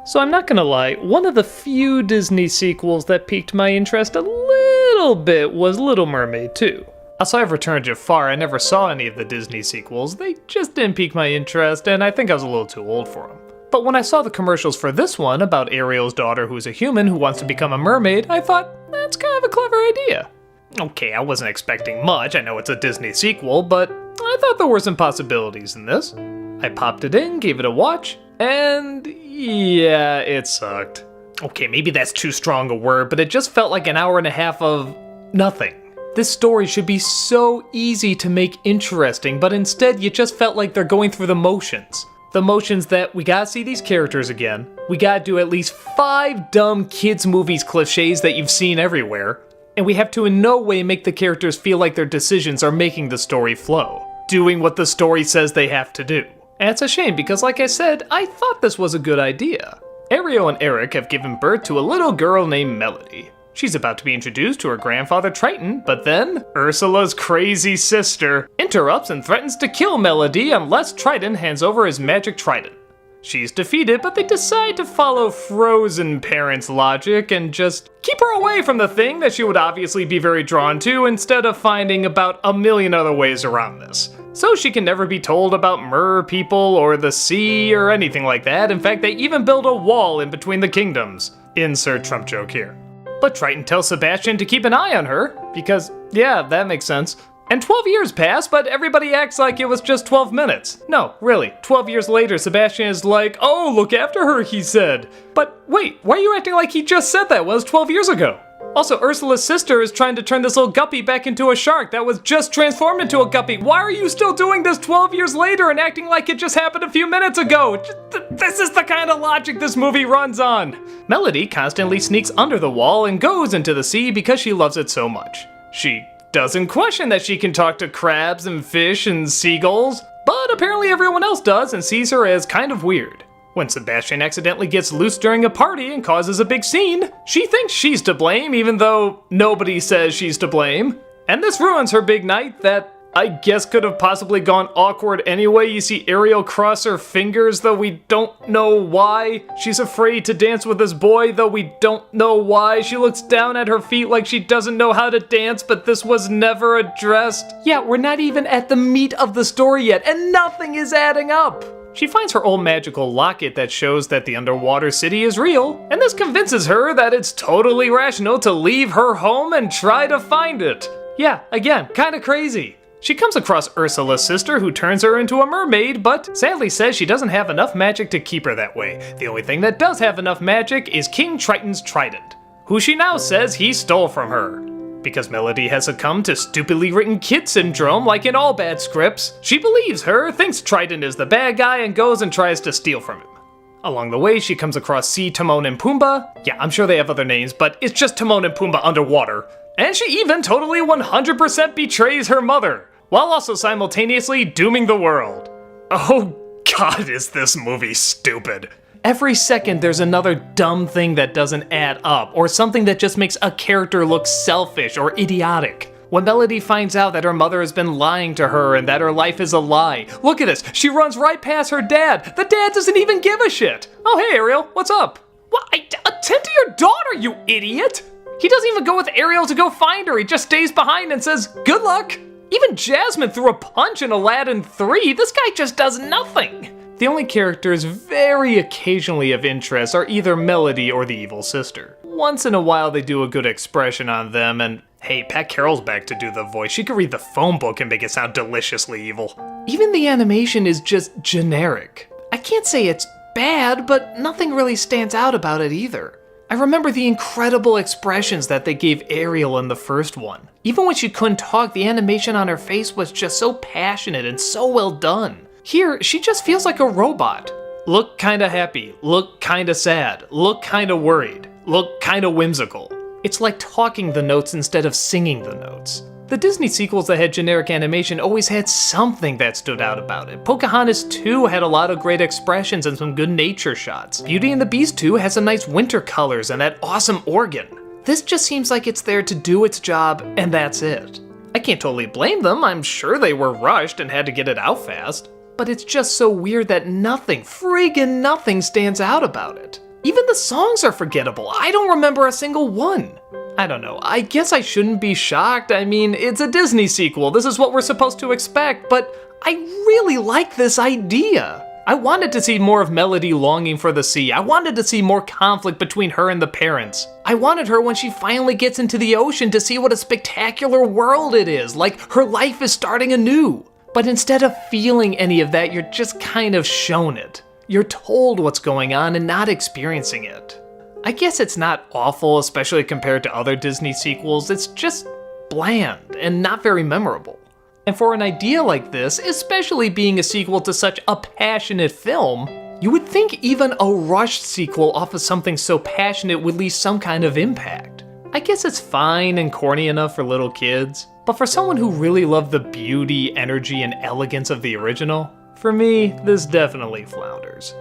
So I'm not gonna lie, one of the few Disney sequels that piqued my interest a little bit was Little Mermaid 2. Outside of Return of Jafar, I never saw any of the Disney sequels. They just didn't pique my interest, and I think I was a little too old for them. But when I saw the commercials for this one about Ariel's daughter who's a human who wants to become a mermaid, I thought, that's kind of a clever idea. Okay, I wasn't expecting much, I know it's a Disney sequel, but I thought there were some possibilities in this. I popped it in, gave it a watch, and yeah, it sucked. Okay, maybe that's too strong a word, but it just felt like an hour and a half of nothing. This story should be so easy to make interesting, but instead you just felt like they're going through the motions. The motions that we gotta see these characters again, we gotta do at least 5 dumb kids movies cliches that you've seen everywhere, and we have to in no way make the characters feel like their decisions are making the story flow, doing what the story says they have to do. And it's a shame because, like I said, I thought this was a good idea. Ariel and Eric have given birth to a little girl named Melody. She's about to be introduced to her grandfather Triton, but then Ursula's crazy sister interrupts and threatens to kill Melody unless Triton hands over his magic trident. She's defeated, but they decide to follow Frozen parents' logic and just keep her away from the thing that she would obviously be very drawn to instead of finding about a million other ways around this. So she can never be told about mer people or the sea or anything like that. In fact, they even build a wall in between the kingdoms. Insert Trump joke here. But Triton tells Sebastian to keep an eye on her, because, yeah, that makes sense. And 12 years pass, but everybody acts like it was just 12 minutes. No, really, 12 years later, Sebastian is like, oh, look after her, he said. But wait, why are you acting like he just said that? Well, it was 12 years ago. Also, Ursula's sister is trying to turn this little guppy back into a shark that was just transformed into a guppy. Why are you still doing this 12 years later and acting like it just happened a few minutes ago? This is the kind of logic this movie runs on. Melody constantly sneaks under the wall and goes into the sea because she loves it so much. She doesn't question that she can talk to crabs and fish and seagulls, but apparently everyone else does and sees her as kind of weird. When Sebastian accidentally gets loose during a party and causes a big scene, she thinks she's to blame even though nobody says she's to blame. And this ruins her big night that I guess could have possibly gone awkward anyway. You see Ariel cross her fingers, though we don't know why. She's afraid to dance with this boy, though we don't know why. She looks down at her feet like she doesn't know how to dance, but this was never addressed. Yeah, we're not even at the meat of the story yet, and nothing is adding up. She finds her old magical locket that shows that the underwater city is real, and this convinces her that it's totally rational to leave her home and try to find it. Yeah, again, kinda crazy. She comes across Ursula's sister who turns her into a mermaid, but sadly says she doesn't have enough magic to keep her that way. The only thing that does have enough magic is King Triton's trident, who she now says he stole from her. Because Melody has succumbed to stupidly written kid syndrome like in all bad scripts, she believes her, thinks Triton is the bad guy, and goes and tries to steal from him. Along the way, she comes across Sea Timon and Pumbaa. Yeah, I'm sure they have other names, but it's just Timon and Pumbaa underwater. And she even totally 100% betrays her mother, while also simultaneously dooming the world. Oh god, is this movie stupid. Every second there's another dumb thing that doesn't add up, or something that just makes a character look selfish or idiotic. When Melody finds out that her mother has been lying to her and that her life is a lie, look at this, she runs right past her dad. The dad doesn't even give a shit. Oh hey Ariel, what's up? What? Attend to your daughter, you idiot! He doesn't even go with Ariel to go find her, he just stays behind and says, good luck! Even Jasmine threw a punch in Aladdin 3, this guy just does nothing! The only characters very occasionally of interest are either Melody or the evil sister. Once in a while they do a good expression on them, and hey, Pat Carroll's back to do the voice. She could read the phone book and make it sound deliciously evil. Even the animation is just generic. I can't say it's bad, but nothing really stands out about it either. I remember the incredible expressions that they gave Ariel in the first one. Even when she couldn't talk, the animation on her face was just so passionate and so well done. Here, she just feels like a robot. Look kinda happy, look kinda sad, look kinda worried, look kinda whimsical. It's like talking the notes instead of singing the notes. The Disney sequels that had generic animation always had something that stood out about it. Pocahontas 2 had a lot of great expressions and some good nature shots. Beauty and the Beast 2 has some nice winter colors and that awesome organ. This just seems like it's there to do its job, and that's it. I can't totally blame them, I'm sure they were rushed and had to get it out fast. But it's just so weird that nothing, friggin' nothing stands out about it. Even the songs are forgettable. I don't remember a single one. I don't know, I guess I shouldn't be shocked. I mean, it's a Disney sequel. This is what we're supposed to expect, but I really like this idea. I wanted to see more of Melody longing for the sea. I wanted to see more conflict between her and the parents. I wanted her, when she finally gets into the ocean, to see what a spectacular world it is, like her life is starting anew. But instead of feeling any of that, you're just kind of shown it. You're told what's going on and not experiencing it. I guess it's not awful, especially compared to other Disney sequels. It's just bland and not very memorable. And for an idea like this, especially being a sequel to such a passionate film, you would think even a rushed sequel off of something so passionate would leave some kind of impact. I guess it's fine and corny enough for little kids, but for someone who really loved the beauty, energy, and elegance of the original, for me, this definitely flounders.